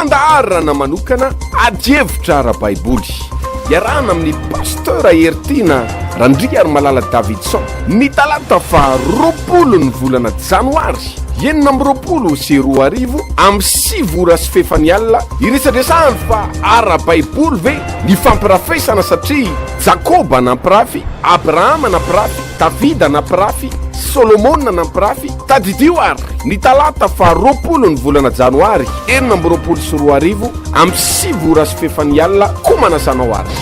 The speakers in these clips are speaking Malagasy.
fandaharana manokana adievitra ara-baiboly iarahana amin'ny pasteur Ertina Randriary Malala Davidson ny talata fa 20 ny volana janoary 2024 amin'ny 7 ora sy fefany alina iresadresahany fa ara-baiboly ve ny fampirafesana satria Jakoba nampirafy, Abrahama nampirafy, Davida nampirafy, Solomona nampirafy tadidio ary ny talata fa 20 ny volana janoary 2024 amin'ny 7 ora sy fefany alina koa manasanao ary.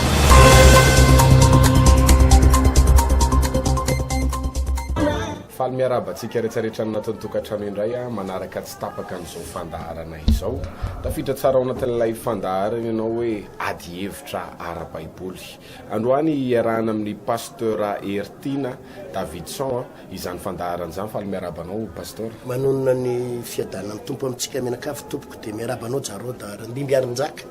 Faly miarabantsika rehetrarehetra anatin'ny tokantrano indray manaraka tsy tapaka an'izao fandaharana izao. Tafiditra tsara ao anatin'ilay fandaharana ianao hoe ady hevitra ara-baiboly. Androany iarahana amin'ny pasteur Ertina Davidson izany fandaharana izany. Faly miarabanao pasteur. Manonona ny fiadanan'ny tompo amintsika menakafy tompoko dia miarabanao Jaroda Randimbiarinjaka.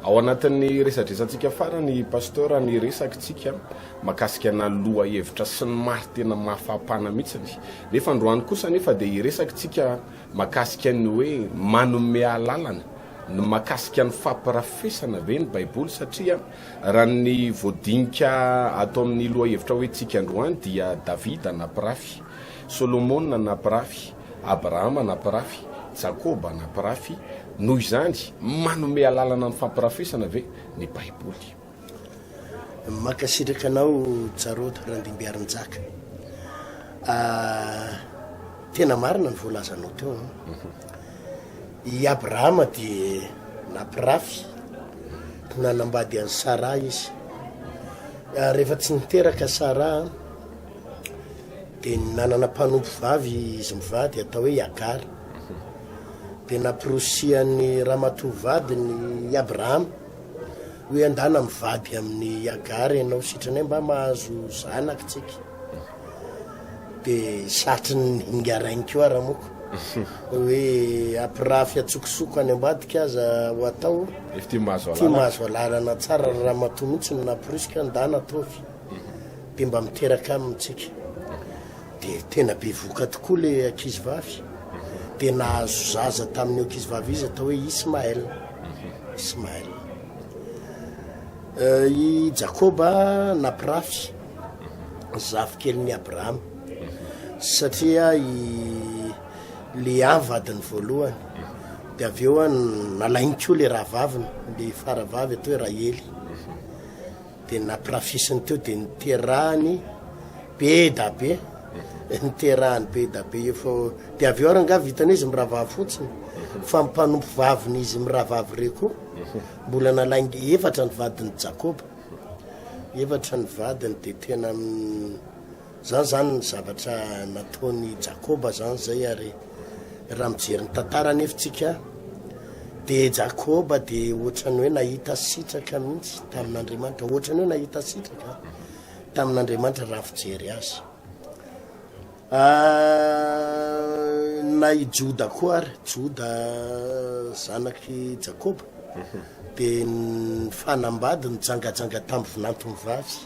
Ao anatin'ny resadresantsika farany pasteur ny resakitsika makasika na loha hevitra sy ny maro tena mahafampana mihitsiny. Nefa androany kosa nefa dia iresakitsika makasika ny hoe manome lalana ny makasika ny fampirafesana ve ny baiboly satria raha ny voadinika atao amin'ny loha hevitra hoe tsika androany dia Davida nampirafy, Solomona nampirafy, Abrahama nampirafy, Jakoba nampirafy. Noho izany manome lalana ny fampirafesana ve ny baiboly. Makasitraka anao Jaroda Randimbiarinjaka. Tena marina ny voalazanao teo. I Abrahama dia nampirafy nanambady an'i Sara izy. Rehefa tsy niteraka Sara dia nanana mpanompo vavy izy mivady atao hoe Agara. Dia nampirosian'ny ramatovadiny Abrahama hoe andana mivady amin'ny Agara ianao sitrany mba mahazo zanaka tsika. Dia satry ny ingarainko aramoko hoe ampirafy atsokosoko any ambadika aza ho atao tia mahazo alalana tsara ramatoa mihitsy no nampirosika andana ataovy dia mba miteraka amintsika. Dia tena be voka tokoa le ankizivavy. Dia nahazo zaza tamin'ny ankizivavy izy atao hoe Ismaël. I Jakoba nampirafy zafikeliny Abrahama satria Lea vadiny voalohany dia avy eo nalainy koa le rahavaviny le faravavy atao hoe Rahely. Dia nampirafisiny teo dia niterahany be da be niterahany be da be eo dia avy eo ranga vitana izy miravavy fotsiny fa mpanompo vaviny izy miravavy re koa mbola nalaingy efatra ny vadiny Jakoba, efatra ny vadiny. Dia tena zany ny zavatra nataony Jakoba zany zay. Ary raha mijery ny tantara nefitsika dia Jakoba dia ohatrany hoe nahita sitraka mihitsy tamin'Andriamanitra, ohatrany hoe nahita sitraka tamin'Andriamanitra raha fijery azy. Na i Joda koa ary Joda zanaky Jakoba dia ny fanambady nijangajanga tamin'ny vinantony vavy.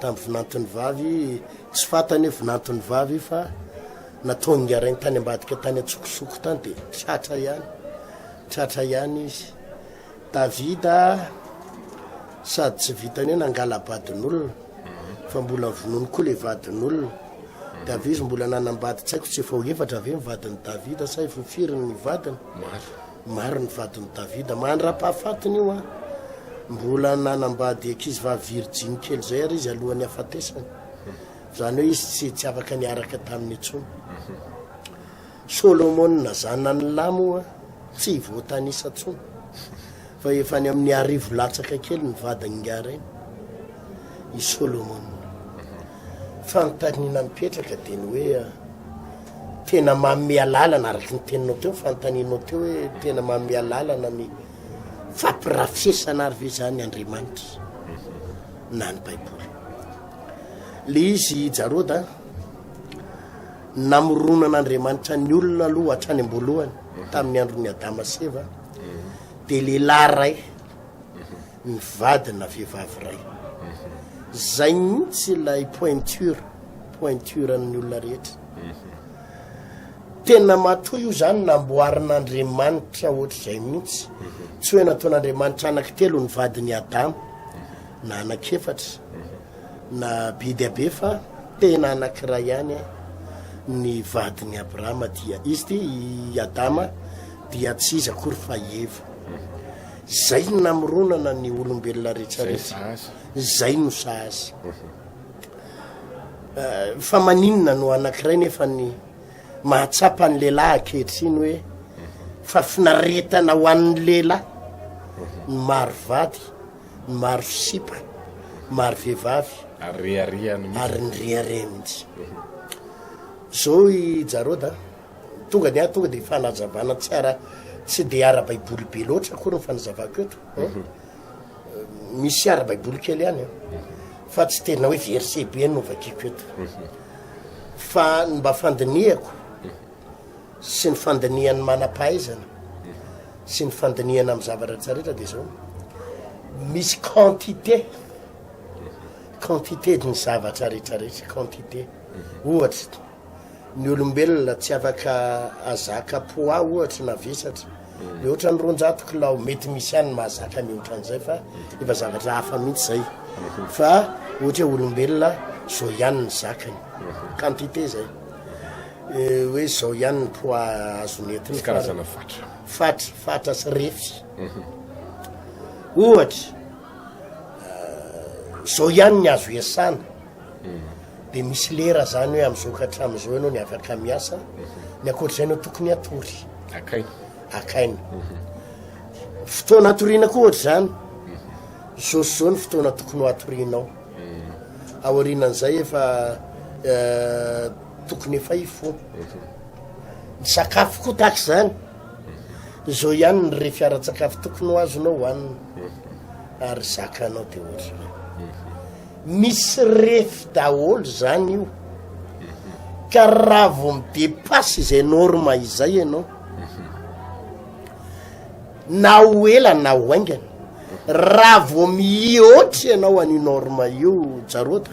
Tamin'ny vinantony vavy tsy fantany hoe vinantony vavy fa nataony ngarainy tany ambadika tany atsokosoko tany dia tratra ihany izy. Davida sady tsy vitany hoe nangala badin'olona fa mbola vonoiny koa le vadin'olona. Dia avy izy mbola nanambady tsy haiko tsy efa ho efatra ve mivadiny Davida sa efa firiny ny vadiny. Maro ny vadiny Davida mandra-pahafatiny io mbola nanambady ankizivavy virgine kely zay ary izy alohan'ny hafatesany. Zany hoe izy tsy afaka niaraka tamin'ny intsony. Solomona zanany lamo tsy voatanisa intsony fa efa ny amin'ny 10 latsaka kely ny vadiny ngarainy i Solomona. Fanontaniana mipetraka dia ny hoe tena manome lalana araky ny teninao teo, fanontanianao teo hoe tena manome lalana ny fampirafesana ary ve zany Andriamanitra na ny baiboly. Le izy Jaroda namoronan'Andriamanitra ny olona aloha hatrany am-boalohany tamin'ny andron'ny Adama sy Eva dia lehilahy ray ny vadina vehivavy ray. Zay mihitsy ilay pointure ny olona rehetra. tena matoa io zany namboarin'andriamanitra ohatr'izay mihitsy tsy hoe nataon'andriamanitra anankitelo ny vadiny adama na anakefatra na bidiabe fa tena anankiray ihany ny vadiny abrahama dia izy ty adama dia tsy izy akory fa eva zay namoronana ny olombelona rehetrarehetra zay no sahazy fa maninona no anankiray nefa ny mahatsapa ny lehilahy ankehitriny hoe fa finaretana ho an'ny lehilahy ny maro vady ny maro fisipa maro vehivavy ary ny reare mihitsy zao ijaroda tonga ny tonga de fanazavana tsy de ara-baiboly be loatra akory ny fanazavako eto misy ara-baiboly kely ihany fa tsy tena hoe verset be no vakiko eto fa mba fandiniako sy ny fandiniany manam-pahaizana sy ny fandiniana amin'ny zavatra tsarehetra de zao misy quantité ny zavatra rehetrarehetra quantité ohatra ny olombelona tsy afaka azaka poa ohatra na vesatra le ohatra ny 200 kilao mety misy ihany mahazaka mihoatra an'izay fa efa zavatra hafa mihitsy zay fa ohatra hoe olombelona zao ihany ny zakany quantité zay hoe zao ihany ny poa azonetiny karazana fatra sy refy ohatra zao ihany ny azo iasana de misy lera zany hoe am'izao katra am'izao ianao ny afaka miasa ny akoatr'izay nao tokony atory akaina fotoana atoriana koa ohatra zany zao ny fotoana tokony ho atorianao aorinan'izay efa tokony efa ifo ny sakafo koa taky zany zao ihany ny re fiara-tsakafo tokony ho azonao hoanina ary zakanao de ohatra misy refy daholo zany io ka raha vo midepasy izay norma izay ianao na ho ela na ho aingana raha vo mihoatra ianao an'io norma io jarota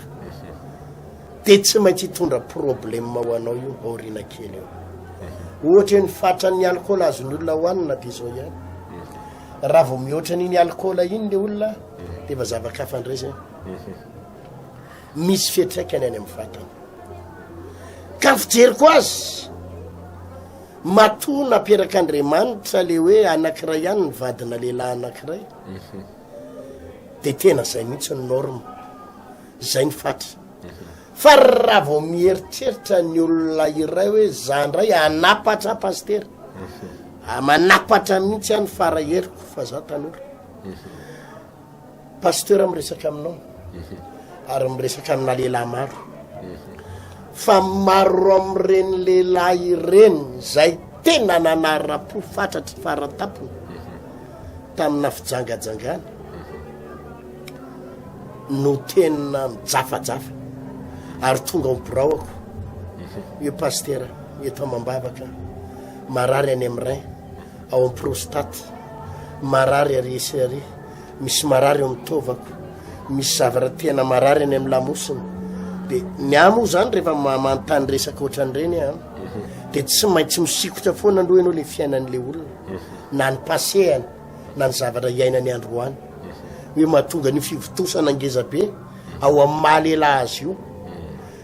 de tsy maintsy hitondra problème ho anao io aorina kely io ohatra hoe ny fatran'ny alcool azony olona hoanina de zao ihany raha vo mihoatra n'iny alcool iny le olona de fa zavakafa andresy misy fiatraikany any amin'ny vatany ka fijeriko azy matoa naperak'andriamanitra le hoe anankiray ihany ny vadina lehilahy anankiray de tena zay mihitsy ny norme zay ny fatra fa raha vo mieritreritra ny olona iray hoe zandray anapatra pastera manapatra mihitsy any fara heriko fa za tanora pastera miresaka aminao ary miresaka amina lehilahy maro fa maro am'ireny lehilahy ireny zay tena nanara-po fatratry faratapony tamina fijangajangana no tena mijafajafa ary tonga mibiraoako io pastera eto mambavaka marary any am'ray ao am' prostate marary aresy ary misy marary eo mitovako misy zavatra tena marary any amin'ny lamosiny de ny amo zany rehefa manontany resaka ohatran'ireny de tsy maintsy misikotra foana aloha ianao le fiainan'le olona na ny pasehany na ny zavatra iainany androany hoe mahatonga ny fivotosana angeza be ao amin'ny mahalela azy io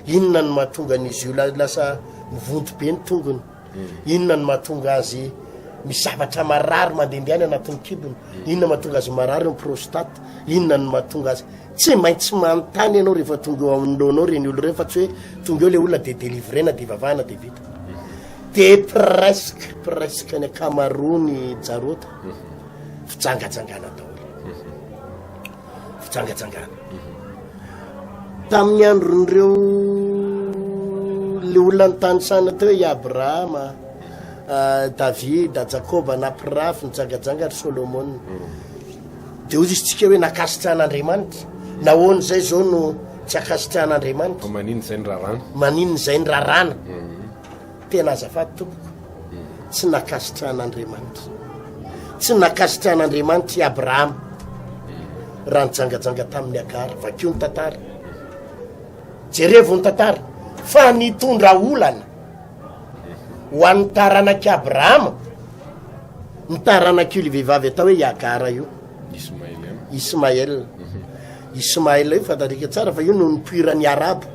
inona ny mahatonga n'izy io lasa mivonto be ny tongony inona ny mahatonga azy misy zavatra marary mandendehany anatin'ny kibony inona mahatonga azy marary ny prostate inona ny mahatonga azy tsy maintsy manontany ianao rehefa tonga eo amin'loanao reny olo reny fa tsy hoe tonga eo le olona de délivrena de vavahana de vita de presque ny akamarony jarota fijangajangana daholo fijangajangana tamin'ny andron'ireo le olona ny tanisana teo i abrahama davida jakoba napirafy nijangajangatra solomona de ozy izy tsika hoe nakasitra an'andriamanitra nahoany zay zao no tsy akasitra an'andriamanitra maninony zay ny rarana tena azafady tompoko tsy nakasitra an'andriamanitra tsy nakasitra an'andriamanitra i abrahama raha nijangajanga tamin'ny agara vakio ny tantara jerevo ny tantara fa nitondra olana ho an'ny taranaky Abrahama ny taranak'io le vehivavy atao hoe Iagara io Ismaël io fantarika tsara fa io no nipoiran'ny Arabo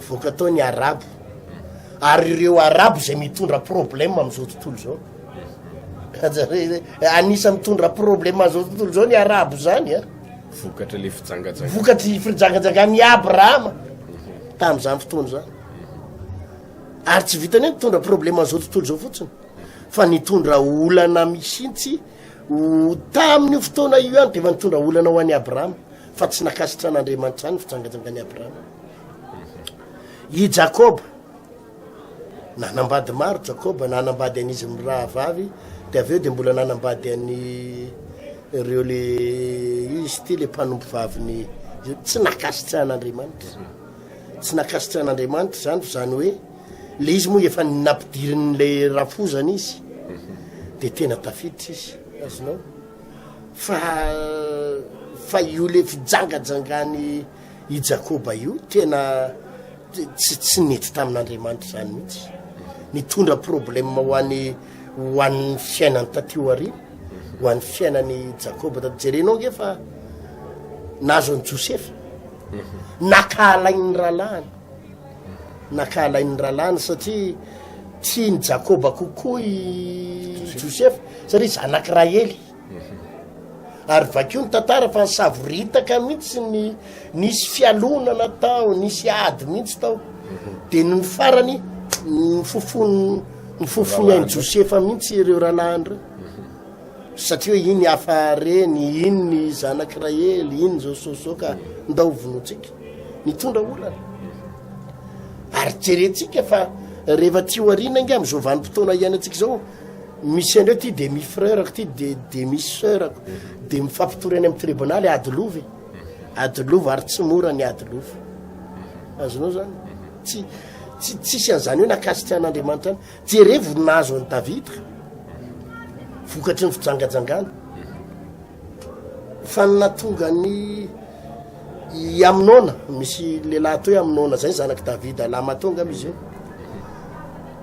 voka ataony Arabo ary ireo Arabo zay mitondra problème am'izao tontolo zao anisa mitondra problème am'izao tontolo zao ny Arabo zany a vokatra le fijangajanga vokatry fijangajangan'ny Abrahama tam'izany fotoana zany ary tsy vitany hoe mitondra problème am'izao tontolo zao fotsiny fa nitondra olana misintsy tamin'io fotoana io ihany de efa nitondra olana ho an'ny Abrahama fa tsy nakasitra an'Andriamanitra zany fijangajangany Abrahama i Jakoba nanambady maro Jakoba nanambady an'izy raha vavy de aveo de mbola nanambady any ireo le izy ty le mpanompo vaviny tsy nakasitra an'Andriamanitra tsy nakasitra an'Andriamanitra zany fa zany hoe le izy moa efa nampidirin'le rafozana izy de tena tafiditra izy azonao fa io le fijangajangany i Jakoba io tena tsy nety tamin'Andriamanitra zany mihitsy nitondra problème ho an'ny fiainany tatio ary ho an'ny fiainany Jakoba tajerenao nge fa nazo an'i Josefa nakahalain'ny rahalainy satria tiany Jakoba kokoa i Josefa satria zanak'Israely ary vakio ny tantara fa savoritaka mihitsy nisy fialonana tao nisy ady mihitsy tao de ny farany ny fofony ainy Josefa mihitsy ireo rahalainy reo satria hoe iny hafa reny iny ny zanak'Israely iny zao ka ndao vonotsika nitondra olana ary jerentsika fa rehefa tio arina inge am'izao vanim-potoana iainatsika zao misy andreo ty demi frère ty demi sœur de mifampitory any amin'ny tribonaly adilova ary tsy mora ny adilova azonao zany tsisy an'izany hoe nakasitra an'Andriamanitra any jere vonazo any Davida vokatry ny fijangajangana fa natonga ny i Aminona misy lehilahy toy Aminona zay zanaky Davida lamatonga amizy io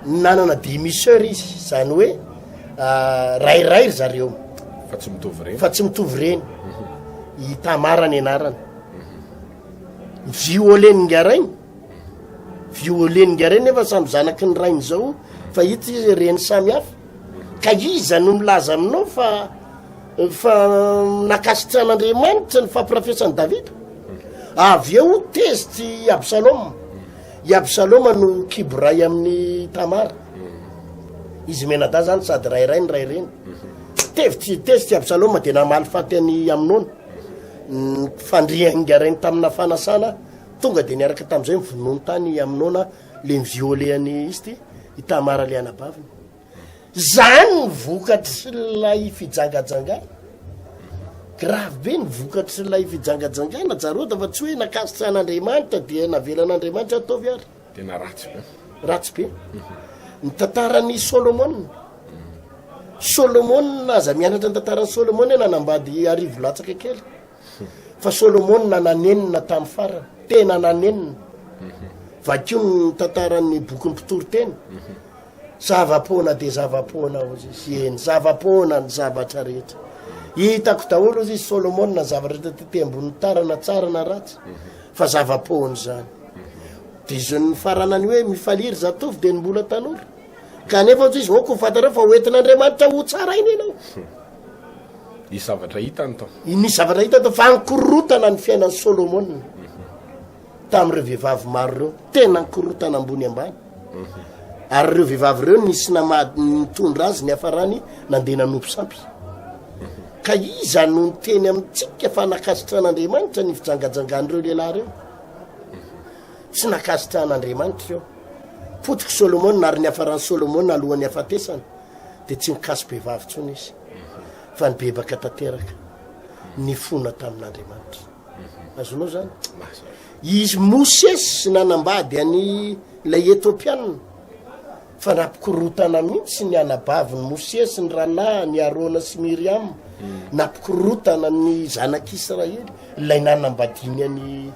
nanana demi sœur izy zany hoe rairay ry zareo fa tsy mitovy reny i Tamara ny anarany Violeny ngarainy nefa samy zanaky ny rainy zao fa ity reny samy hafa ka iza no milaza aminao fa nakasitra an'Andriamanitra ny fampirafesany Davida avy eo tezitry i Absaloma no kibray amin'ny Tamara izy menada zany sady rairay ny ray reny tezitry Absaloma de namaly faty any Aminona fandriany ngarainy tamina fanasana tonga de niaraka tam'izay mivonony tany Aminona le mivioleny izy ty i Tamara le anabaviny zany vokatry lay fijangajangana grave be ny vokatry lay fijangajangana jarota fa tsy hoe nakasitra an'Andriamanitra dia navelan'Andriamanitra ataovy ary tena ratsy be ny tantarany Solomon aza mianatra ny tantarany Solomon nanambady arivo latsaka kely fa Solomon nanenina tamin'ny farany tena nanenina vakio ny tantarany bokyny mpitory-teny zavapoana de zavapoana ozy eny zavapoana ny zavatra rehetra hitako daholo izy Solomon na zavatra rehetra te ambony tarana tsara na ratsy fa zavapoana zany de izony faranany hoe mifaliry zatovy de ny mbola tanora kanefa ozy izy ko fatara fa hoentin'Andriamanitra ho tsara iny ianao ny zavatra hitany tao ny zavatra hita tao fa ankorotana ny fiainan'ny Solomon tamin'ireo vehivavy maro reo tena nkorotana ambony ambany ary ireo vehivavy reo nisy mitondra azy ny hafarany nandeha nanompo sampy ka iza no nyteny amintsika fa nakasitra an'Andriamanitra ny fijangajangan'ireo lehilahy reo tsy nakasitra an'Andriamanitra eo potiky Solomon ary ny hafarany Solomon alohan'ny hafatesany de tsy nikasy behivavy tsony izy fa ny bebaka tanteraka ny fona tamin'Andriamanitra azonao zany izy Mosesy nanambady any lay Etopiana fa nampikorotana mihitsy ny anabaviny Mosesy ny Rana ny Arona sy Miriam nampikorotana ny zanak'Israely lay nanambadiny any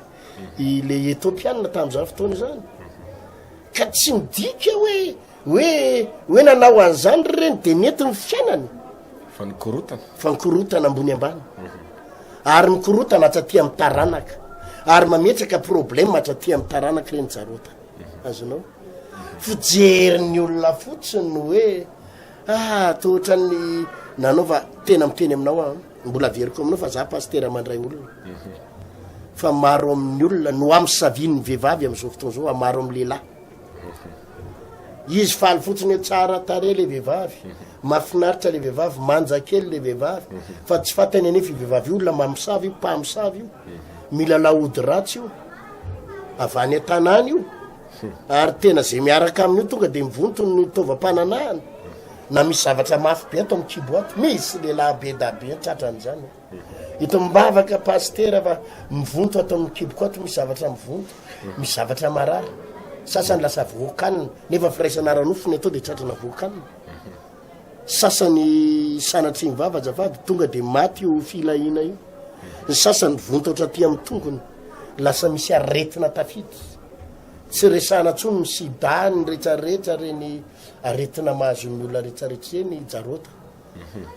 le Etopiana tamin'izany fotoana zany ka tsy midika hoe hoe nanao an'izany reny de nety ny fiainany fankorotana ambony ambany ary mikorotana atraty amin'ny taranaka ary mametraka problème atraty amin'ny taranaka reny jarota azonao fijeriny olona fotsiny hoe tohatra ny nanaova tena miteny aminao mbola veriko aminao fa za pastera mandray olona fa maro amin'ny olona no am'savian'ny vehivavy am'izao fotoana zao maro amin'ny lehilahy izy faly fotsiny hoe tsara tare le vehivavy mafinaritra le vehivavy manjakely le vehivavy fa tsy fatany anefa vehivavy olona mamosavy io mpamosavy io mila laody ratsy io avany an-tanàny io ary tena zay miaraka amin'io tonga de mivonto ny taovam-pananahany na misy zavatra mafy be ato amin'ny kiboaty misy lehilahy be da be tratran'izany ito mbavaka pastera fa mivonto ato amin'ny kiboaty misy zavatra mivonto misy zavatra marary sasany lasa voakanina nefa firaisana ranofony atao de tratrana voakanina sasany sanatry ny vava azavady tonga de maty io filahina io ny sasany vonto atraty amin'ny tongony lasa misy aretina tafity tsy resana ntsony ny sida ny rehetrarehetra reny aretina mahazo ny olona rehetrarehetra reny jarota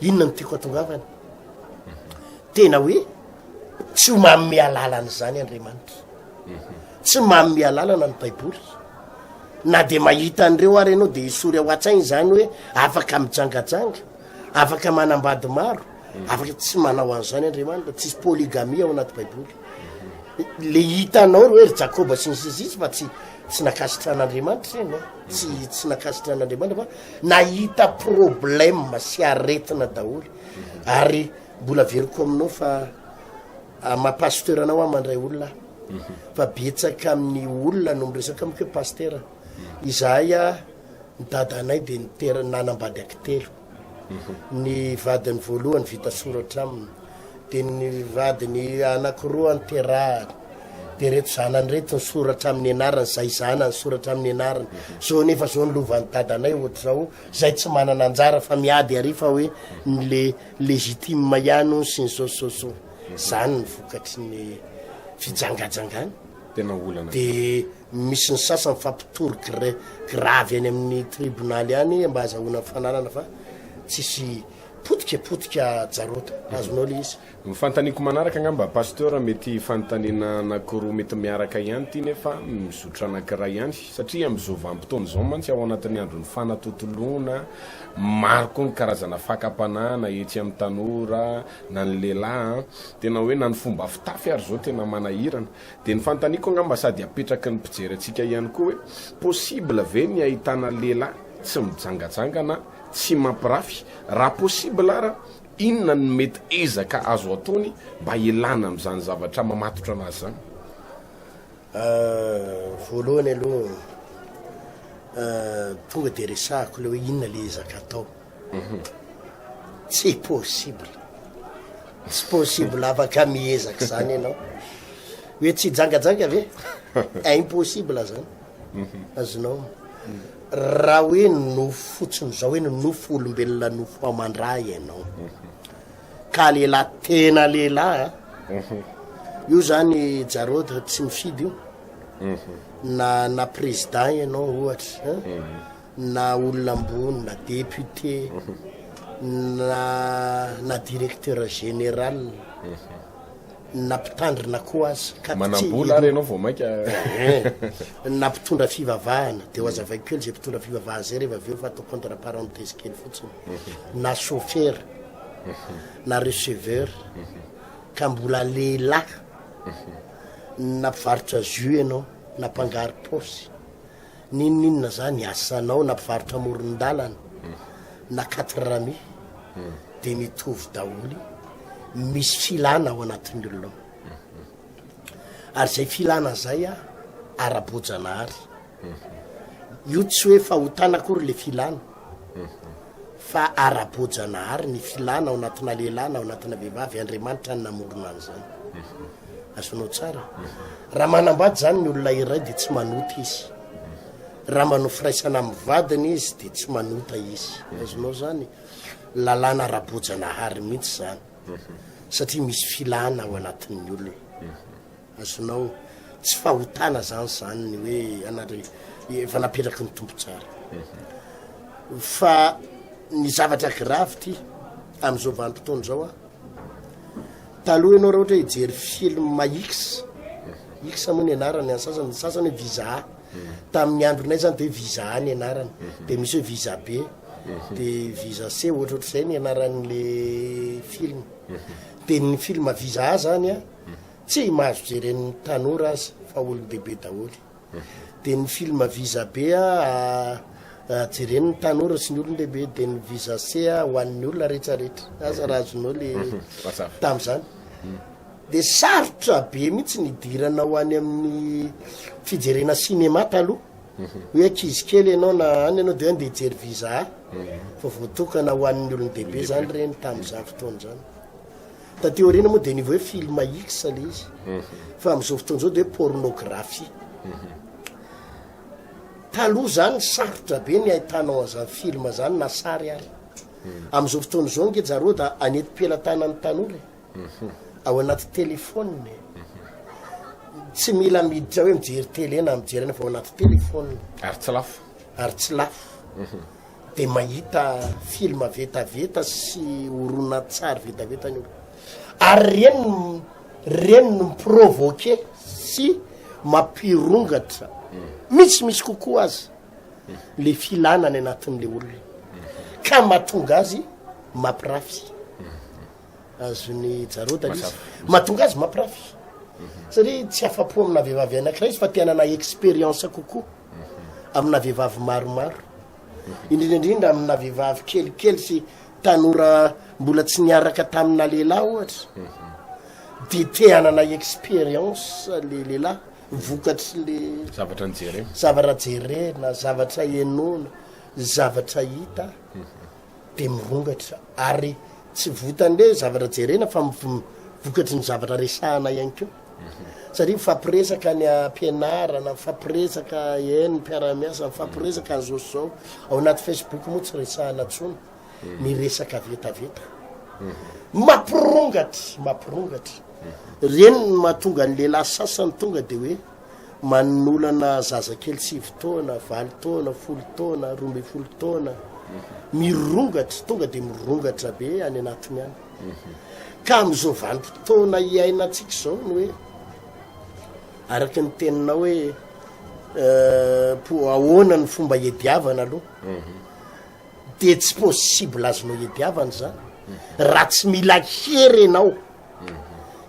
inona ny tiako atongavany tena hoe tsy mamy alalana zany Andriamanitra tsy mamy alalana ny baiboly na de mahita an'ireo ary ianao de isory ao an-tsainy zany hoe afaka mijangajanga afaka manambady maro afaka tsy manao an'izany Andriamanitra tsisy polygamie ao anaty baiboly le hitanao ry Jakoba sy ny sisisy fa tsy nakasitra an'Andriamanitra reny tsy nakasitra an'Andriamanitra fa nahita problème sy aretina daholy ary mbola veriko aminao fa mahapasteur anao mandray olona fa betsaka amin'ny olona no miresaka amiko hoe pastera izahay ny dadanay de nitera nanambady akitelo ny vadiny voalohany vita soratra aminy de ny vadiny anakiroa anterahany de reto zanany reto ny soratra amin'ny anarany zay zanany soratra amin'ny anarany so nefa zao ny lovan'ny dadanay ohatra zao zay tsy manana anjara fa miady ary fa hoe le légitime ihany sy ny zososo zany ny vokatry ny fijangajangany tena olana de misy ny sasany fampitoroky gravy any amin'ny tribonaly any mba azahoana fananana fa tsisy potika jarota azonao le izy mifantaniko manaraka ngamba pasteur mety fanontaniana anakoroa mety miaraka ihany ty nefa mizotra anankiray ihany satria am'izao vanim-potoana zao mantsy ao anatin'ny andro ny fanatotoloana maro koa ny karazana fakam-panana etsy amin'ny tanora na ny lehilahy tena hoe na ny fomba fitafy ary zao tena manahirana de ny fantaniko ngamba sady apetraky ny mpijery atsika ihany koa hoe possible ve ny ahitana lehilahy tsy mijangajangana tsy mampirafy raha possible ara inona ny mety ezaka azo ataony mba ilana am'izany zavatra mamatotra anazy zany voalohany aloha tonga de resahako le hoe inona le ezaka atao tsy possible tsy possible afaka miezaka zany ianao hoe tsy jangajanga ve impossible zany azonao raha hoe nofo fotsiny zao hoe nofo olombelona nofo amandray ianao ka lehilahy tena lehilahy io zany jarota tsy mifidy io na président ianao ohatra na olona ambony na député na directeur général na mpitandrina koa azy manambola ary ianao vao maika na mpitondra fivavahana de ho azavaiko kely zay mpitondra fivavahana zay rehefa aveo fa atao contre parenthèse kely fotsiny na chauffeur na receveur ka mbola lehilahy na mpivarotra jus ianao na mpangary posy ninonina zany asanao na mpivarotra moron-dalana na katrami de mitovy daholy misy filana ao anatin'ny olona ary zay filana zay ara-bojanahary io tsy hoe fahotana akory le filana fa ara-bojanahary ny filana ao anatina lehilahy na ao anatina vehivavy Andriamanitra ny namorona an'izany azonao tsara raha manambady zany ny olona iray de tsy manota izy raha manao firaisana amin'ny vadiny izy de tsy manota izy azonao zany lalàna ara-bojanahary mihitsy zany satria misy filana ao anatin'ny olona azonao tsy fahotana zany ny hoe anary efa napetraky ny tompo tsara fa ny zavatra gravity am'izao vanim-potoana zao a taloha ianao raha ohatra hijery film X moa ny anarany ny sasany hoe visa tamin'ny andronay zany de hoe visa ny anarany de misy hoe visa B de visa C ohatrohatr'izay ny anaran'le film de ny film visa zany a tsy mahazo jeren'ny tanora azy fa olon-dehibe daholy de ny film visa B a jeren'ny tanora sy ny olon-dehibe de ny visa C a ho an'ny olona rehetrarehetra aza raha azonao le tam'izany de sarotra be mihitsy nidirana ho any amin'ny fijerena cinéma taloha hoe ankizy kely ianao na any ianao de andeha hijery visa fa voatokana ho an'ny olon-dehibe zany reny tam'izany fotoana zany tateorina moa de nivo hoe film X le izy fa am'izao fotoana zao de hoe pornographie taloha zany sarotra be ny ahitanao an'izany film zany na sary ary am'izao fotoana zao nge jareo da aneti-pelantanan'ny tanora ao anaty telefôny tsy mila miditra hoe mijery tele na mijery any fa ao anaty telefôny ary tsy lafo de mahita film vetaveta sy orona tsara vetaveta ny olo ary reny no miprovoquer sy mampirongatra misy kokoa azy le filanany anatin'le olona ka mahatonga azy mampirafy azony jarota izy mahatonga azy mampirafy satria tsy afapo amina vehivavy anankiray izy fa tianana expérience kokoa amina vehivavy maromaro indrindraindrindra amina vehivavy kelikely sy tanora mbola tsy niaraka tamina lehilahy ohatra de teanana expérience le lehilahy vokatry le zavatra jerena zavatra enona zavatra hita de mirongatra ary tsy votan'le zavatra jerena fa vokatry ny zavatra resahana ihany keo satria mifampiresaka ny ampianarana mifampiresaka ny mpiara-miasa mifampiresaka ny zao ao anaty Facebook moa tsy resahana tsony ny resaka vetaveta mampirongatra reny ny mahatonga ny lehilahy sasany tonga de hoe manolana zazakely 7 taona 8 taona 10 taona 12 taona mirongatra tonga de mirongatra be any anatiny any ka am'izao vanim-potoana iainantsika zao ny hoe araky ny teninao hoe ahoana ny fomba iadiavana aloha de tsy possible azonao iadiavana zany raha tsy mila hery anao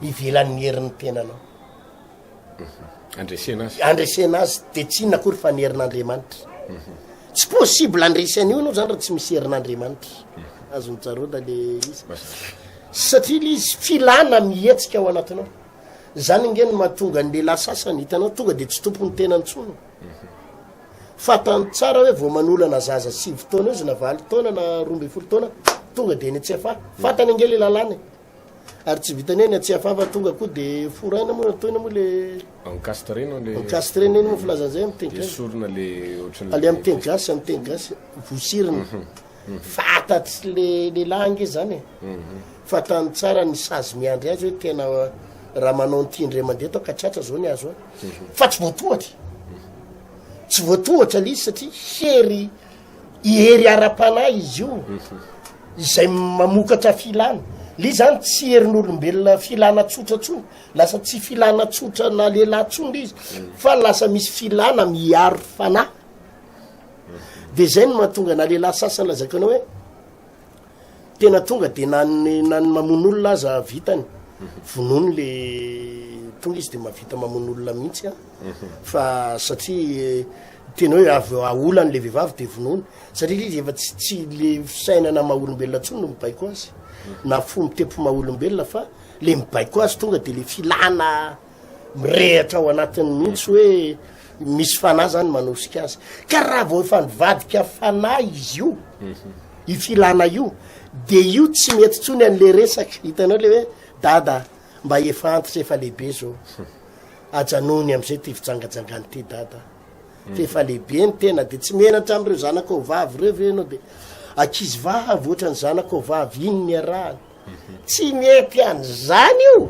ivelan'ny herin'ny tenanao andresena azy de tsy inona akory fa ny herin'Andriamanitra tsy possible andresany io anao zany raha tsy misy herin'Andriamanitra azony tsaroda le izy satria le izy filana mihetsika ao anatinao zany ngeny mahatonga ny lehilahy sasany hitanao tonga de tsy tompony tenantsony fatany tsara hoe vao manolana zaza 7 taona izy na 8 taona na 12 taona tonga de ny tsy afa fatany ange le lalàny ary tsy vitany ny tsy afafa tonga koa de foraina moa toina moa le encastrena moa filazan'zay ale amy teny gasy vosirina fatatry le lehilahy nge zany fatany tsara ny sazy miandry azy hoe tena raha manao nytindre mandeha tao ka tratra zao ny azo fa tsy voatohatra le izy satria hery ara-panahy izy io izay mamokatra filana le zany tsy herin'olombelona filana tsotra tsony lasa tsy filana tsotra na lehilahy tsony le izy fa lasa misy filana miaro fanahy de zay no mahatonga na lehilahy sasany lazakanao hoe tena tonga de nany mamon'olona aza vitany vonono le tonga izy de mahavita mamon'olona mihitsy a fa satria tena hoe avy aolany le vehivavy de vonono satria izy efa tsy le fisainana maha-olombelona tsony no mibaiko azy na fo mitempo maha-olombelona fa le mibaiko azy tonga de le filana mirehatra ao anatiny mihitsy hoe misy fanahy zany manosika azy ka raha vao efa nivadika fanahy izy io ifilana io de io tsy mety tsony an'le resaka hitanao le hoe dada mba efa antitra efa lehibe zao ajanony am'izay ty fijangajangany ty dada fa efa lehibe ny tena de tsy menatra am'ireo zanakao vavy reo ve anao de akizy vavy ohatra ny zanakao vavy iny ny arahany tsy mety an'zany io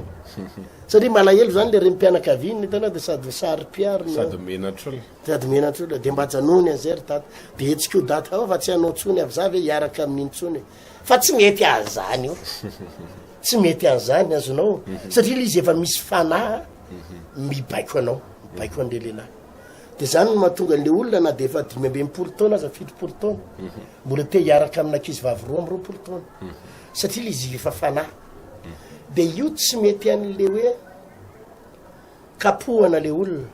satria malahelo zany le rempianakaviany tana de sady sarypiariny sady menatra sady menatra olo de mba janony azay ry data de etsika io data fa tsy hanao tsony avy za ve hiaraka amin'iny tsony fa tsy mety azany io tsy mety an'zany azonao satria le izy efa misy fanahy mibaiko anao mibaiko an'le lehilahy de zany no mahatonga an'le olona na de efa 5 taona aza 7 taona mbola te hiaraka amin'ankizy vavy 2 taona satria le izy efa fanahy de io tsy mety an'le hoe kapohana le olona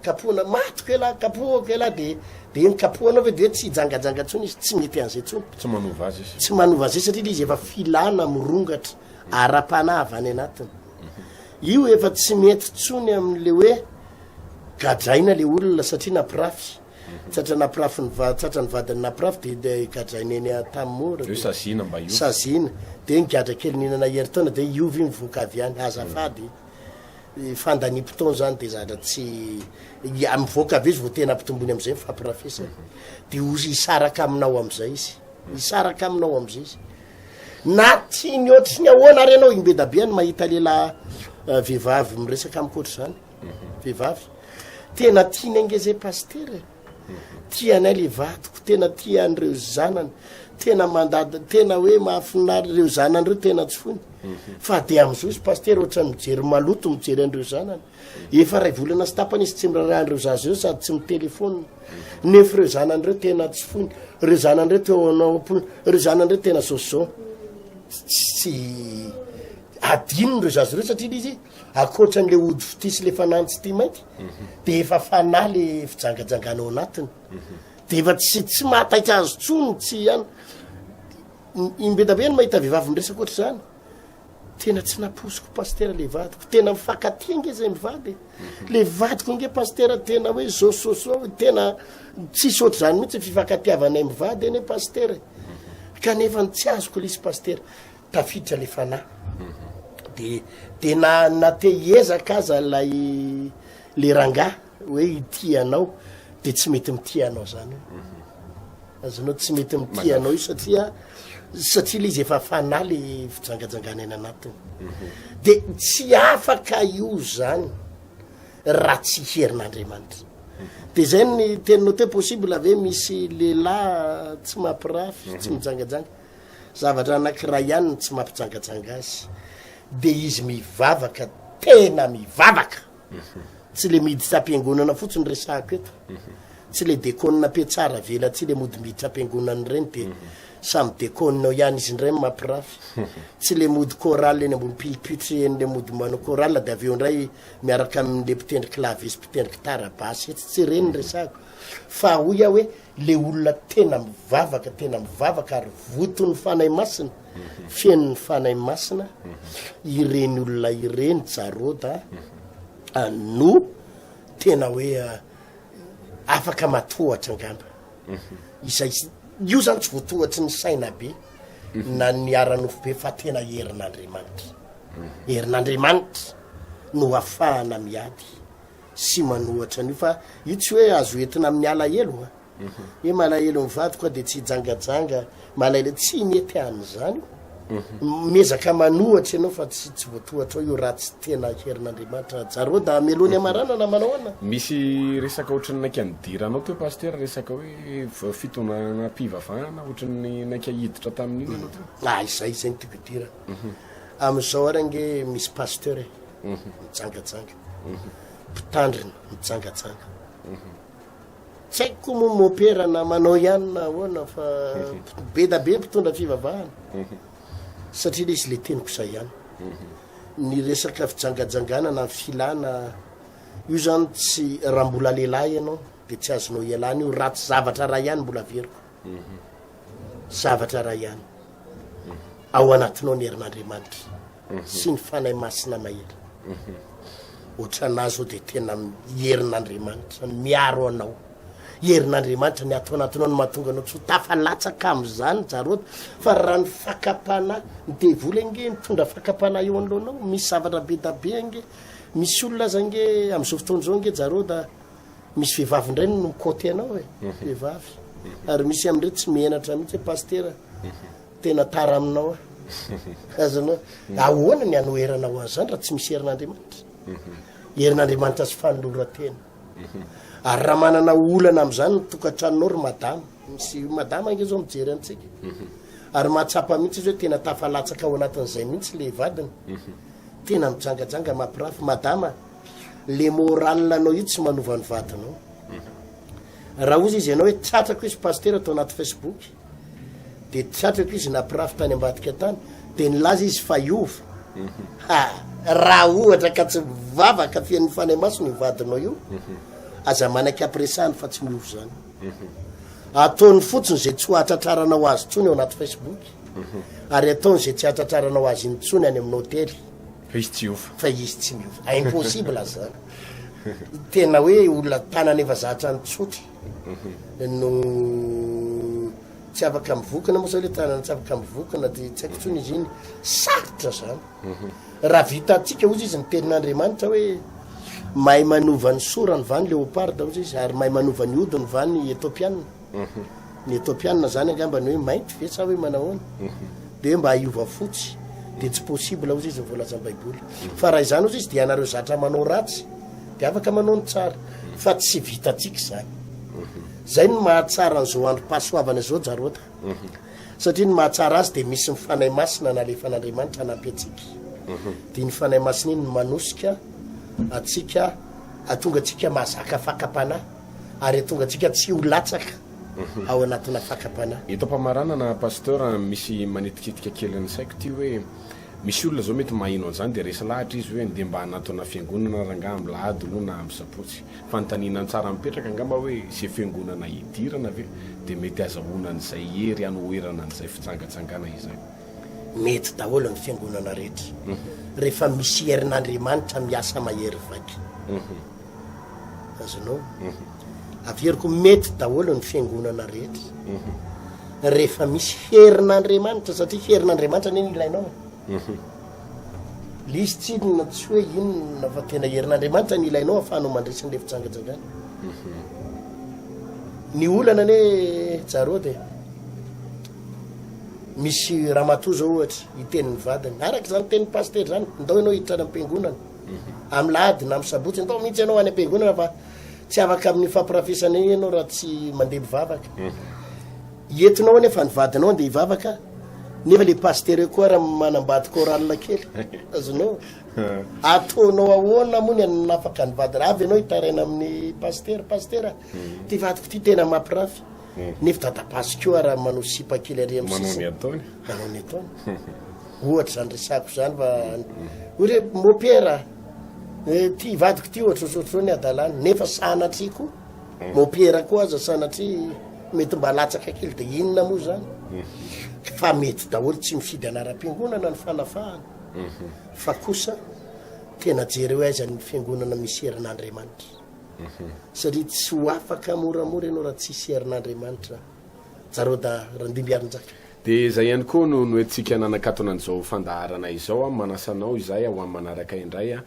kapohana matoko ela kapohako ela de iny kapohanao ve de hoe tsy jangajanga tsony izy tsy mety an'izay tsony tsy manova azy izy tsy manova azay satria le izy efa filana mirongatra ara-panahy any anatiny io efa tsy mety tsony amin'le hoe gadraina le olona satria napirafy tsatra napirafy tsatra ny vadiny napirafy de gadraina eny tamora io sazina mba io sazina de nygadra kely ninana hery taona de iovy mivoaka avy any azafady fandanimpotaona zany de zatra tsy mivoaka avy izy vo tena ampitombony am'izay mifampirafesana de ozy isaraka aminao am'izay izy isaraka aminao am'izay izy na tiany ohatry ny ahoana ary anao imbedabeany mahita lehilahy vehivavy miresaka amikoatra zany vehivavy tena tiany angezay paster tianay le vadiko tena tian'ireo zanany tena mandady tena hoe mahafinary reo zananyreo tena tsy fony fa de am'izao izy paster ohatra mijery maloto mijery an'ireo zanany efa ray volana sy tapany izy tsy mirahan'ireo zazy eo sady tsy mitelefona nefa reo zananyreo tena tsy fony reo zananyreo teanao reo zananyreo tena sosao tsy adinony reo zazy reo satria izy akoatra n'le ody fitisy le fanantsy ty mainty de efa fanahy le fijangajanganao anatiny de efa tsy mahataitra azo tsony tsy any imbedabe ny mahita vehivavy miresaka oatra zany tena tsy naposiko paster le vadiko tena mifankatinga zay mivady le vadiko nge paster tena hoe zososo tena tsisy oatra zany mihitsy fifankatiavanay mivady eny paster kanefa ny tsy azoko lisy paster tafiditra le fanahy de na te hiezaka aza lay le rangah hoe itianao de tsy mety mitianao zany azonao tsy mety mitianao io satria le izy efa fanahy le fijangajangana eny anatiny de tsy afaka io zany raha tsy herin'Andriamanitra de zay ny teninao te possible ave misy lehilahy tsy mampirafy tsy mijangajanga zavatra anankiray ihany tsy mampijangajanga azy de izy mivavaka tena mivavaka tsy le miditra ampiangonana fotsiny resahako eto tsy le dekonina piatsara vela tsy le mody miditra ampiangonana reny de samy dekoninao ihany izy ndray mampirafy tsy le mody choral eny ambony pilipitry eny le mody manao choral de aveo ndray miaraka amin'le mpitendry clavis mpitendry gitara basy etsy tsy reny resahako fa hoy aho hoe le olona tena mivavaka ary votony fanay masina fien'ny fanay masina ireny olona ireny jaroda no tena hoe afaka matohatra angamba izay io zany tsy voatohatry ny saina be na ny aranofo be fa tena herin'Andriamanitra no afahana miady sy manohatra an'io fa io tsy hoe azo entina amin'ny alahelo hoe malahelo mivady koa de tsy jangajanga malahelo tsy mety an'izany mezaka manohatra ianao fa tsy voatohatra io raha tsy tena herin'Andriamanitra jareo da melony amarana na manao ana misy resaka ohatrany naika nidiranao teo paster resaka hoe fitonana mpivavahana ohatrany naika hiditra tamin'iny anao teo izay ny tiako dira am'izao ary nge misy paster mijangajanga mpitandrina mijangajanga tsy haiko moa mopera na manao ihany na ahoana fa be da be mpitondra fivavahana satria le izy le teniko zay ihany ny resaka fijangajangana na filana io zany tsy raha mbola lehilahy ianao de tsy azonao ialana io raha tsy zavatra raha ihany mbola veriko zavatra raha ihany ao anatinao ny herin'Andriamanitra sy ny fanay masina mahera ohatranazy ao de tena herin'Andriamanitra miaro anao herin'Andriamanitra ny atao anatinao no mahatonga anao tsy tafalatsaka am'izany jarota fa raha ny fakapana ny devoly nge mitondra fakapana eo an'lohanao misy zavatra be da be nge misy olona aza nge am'izao fotoana zao nge jarota misy vehivavy indray no mikoty anao vehivavy ary misy amin'ireo tsy mihenatra mihitsy hoe paster tena tara aminao azanao ahoana ny anoherana ho azy zany raha tsy misy herin'andriamanitra herin'andriamanitra sy fanoloratena ary raha manana olana am'izany nytokantranonao ry madama misy madama ange zao mijery antsika ary mahatsapa mihitsy izy hoe tena tafalatsaka ao anatin'izay mihitsy le vadiny tena mijangajanga mampirafy madama le moral anao io tsy manova ny vadinao raha ozy izy ianao hoe tratrako izy pastera atao anaty facebook de tratrako izy nampirafy tany ambadika tany de nilaza izy fa iova raha ohatra ka tsy vavaka fian'ny fanay maso ny vadinao io aza manaky ampiresahany fa tsy miova zany ataony fotsiny zay tsy ho atratraranao azy tsony ao anaty facebook ary ataony zay tsy atratraranao azy intsony any amin'ny hotely fa izy tsy ofa fa izy tsy miova impossible zany tena hoe olona tanany efa zatra ny tsotry no tsy afaka mivokana moa sa le tanany tsy afaka mivokana de tsy haiko tsony izy iny sarotra zany raha vita atsika ozy izy ny tenin'andriamanitra hoe mahay manova ny sorany va ny léoparda ozy izy ary mahay manova ny odiny va ny etopianina ny etopianina zany angambany hoe mainty ve sa hoe manahoana de hoe mba hiova fotsy de tsy possible ozy izy nyvoalaza baiboly fa raha izany ozy izy de anareo zatra manao ratsy de afaka manao ny tsara fa tsy vita atsika zany zay ny mahatsara n'izao andro pasoavana zao jarota satria ny mahatsara azy de misy mifanay masina na lefan'andriamanitra anampy atsika de ny fanay masina iny ny manosika atsika atonga atsika mahazaka fakapanahy ary atonga atsika tsy ho latsaka ao anatina fakapanahy eto mpamaranana pasteur misy manetikitika keliny saiko ty hoe misy olona zao mety mahino an'izany de resa lahatra izy hoe de mba anatona fiangonana ranga amy lahady aloha na amy sapotsy fanontaninan tsara mipetraka angamba hoe ze fiangonana hidirana ave de mety azahoana an'izay hery anoherana an'izay fitsangatsangana izay mety daholo ny fiangonana rehetra rehefa misy herin'andriamanitra miasa mahery vaky azonao averiko mety daholo ny fiangonana rehetra rehefa misy herin'andriamanitra satria herin'andriamanitra neny ilainao lizy tsidina tsy hoe inona fa tena herin'andriamanitra ny ilainao afahanao mandrisiny le fitsangatsangana ny olana ane jaro de misy ramatoa zao ohatra hitenin'ny vadiny araka zany tenin'ny paster zany ndao ianao hiditra any am-piangonana amy lahady na amy sabotsy ndao mihitsy ianao any am-piangonana fa tsy afaka amin'ny fampirafisana iny ianao raha tsy mandeha mivavaka entinao anefa ny vadinao de hivavaka nefa le paster koa raha manambady koralina kely azonao ataonao ahoana moa ny anafaka ny vadina avy ianao hitaraina amin'ny paster ty vadiko ty tena mampirafy nefa dadapaso koa raha manao sipa kely ary manao ny ataony ohatra zany resako zany fa oe mopera ty vadiko ty ohatra sotrao ny adalany nefa sanatry koa mopera koa aza sanatry mety mba latsaka kely de inona moa zany fa mety daholo tsy mifidy anaram-piangonana ny fanafahana fa kosa tena jery hoe aiza ny fiangonana misy herin'andriamanitra satria tsy ho afaka moramora ianao raha tsisy herin'andriamanitra zareo da randimbiarinjaka de zay ihany koa no noetsika nanakatona an'izao fandaharana izao manasanao izay ao amin'ny manaraka indray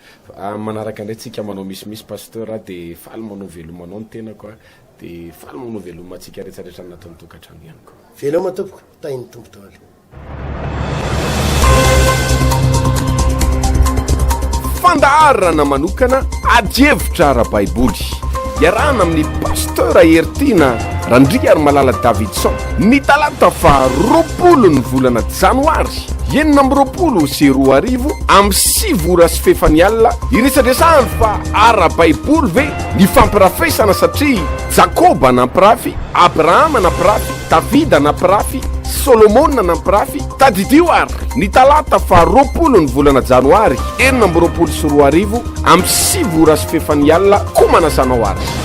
manaraka indray tsika manao misimisy pasteur de faly manao velomanao ny tena koa de faly manao veloma atsika rehetrarehetra anatin'ny tokantrano ihany koa veloma tompoko tainy tompo daholo fandaharana manokana adjevitra ara-baiboly iarahana amin'ny pasteur Hertina Randriary Malala Davidson ny talata fa 20 ny volana janoary 2024 am 5 ora sy fefany alina iresadresahany fa ara-baiboly ve ny fampirafesana satria Jakoba nampirafy, Abrahama nampirafy, Davida nampirafy, Solomona nampirafy, tadidio ary ny talata fa 20 ny volana janoary 2024 am 5 ora sy fefany alina koa manasanao ary